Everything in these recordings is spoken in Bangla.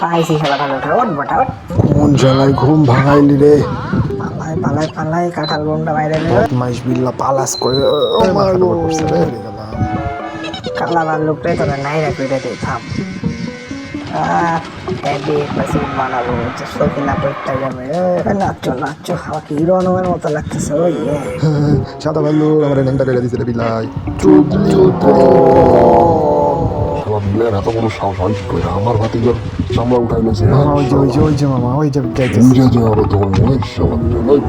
পাইছি শালা ভালো ওঠ বটা ওঠ। কোন শালায় ঘুম ভাঙাইলি রে? পালাই পালাই পালাই কাঁঠাল বোমটা বাইরে বের। বদমাইশ বিল্লা পালাস করে মাথার উপর পড়ছে রে গেলাম। কালা ভাল্লুকটাই তোরা নাই রাখবি রে তুই থাম। হেভি ক্লাসিক বানাবো সকিনা পরীক্ষা যাবে। নাচো নাচো আমাকে হিরো আনোয়ার মতো লাগতেছে ওই সাদা ভাল্লু আমার ন্যাংটা করে দিছে রে বিলাই। চুদলি শালা বিলের এত বড় সাহস হয় কি করে আমার ভাতিজার চামড়া উঠাই লেছে মামা ওই যে ওই যে ওই যে মামা ওই যে যাইতেছে। বুঝে যে আরো ধর্ম শালা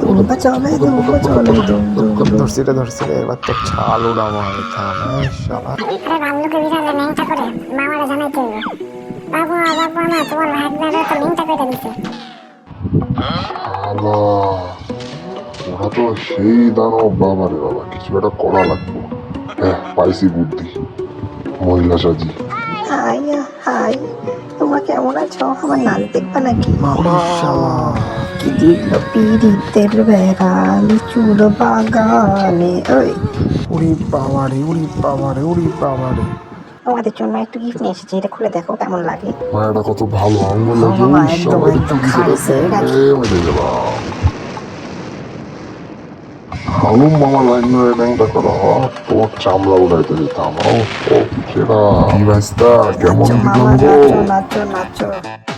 দুম্বা চলে দুম্বা চলে দুম দুম দুম। ধরছে রে এবার তো ছাল উড়াবো আমি থাম শালা। আরে ভাল্লুকে বিড়ালে ন্যাংটা করে মামারে জানাইতে হইব। বাবু বাবু আমার তোমার ভাগ্নারে তো ন্যাংটা করে দিছে। শালা ওরা তো সেই দানব বাবা রে বাবা কিছু একটা করা লাগবে। হ্যাঁ পাইছি বুদ্ধি মহিলা সাজি হাই হাই তোমরা কেমন আছো? আমার নাচ দেখবা নাকি? শালা কি দিল পিড়িতের বেড়া লিচুর বাগানে ওই উড়ি বাবারে উড়ি বাবারে উড়ি বাবারে। তোমাদের জন্য একটু গিফট নিয়ে এসেছি, এটা খুলে দেখো কেমন লাগে। মায়াটা কত ভালো আঙ্গুল লাগে বাবা, ওই একদম, শালা একদম চুরি খাইছে, এটা কি? মেরে গেলাম হালুম মামা লাইন ধরে ন্যাংটা করা তোর চামড়া উড়াইতে যেতাম সেটা কি ভাইস্তা কেমন নাচো দিলাম মামা গো নাচো নাচো নাচো।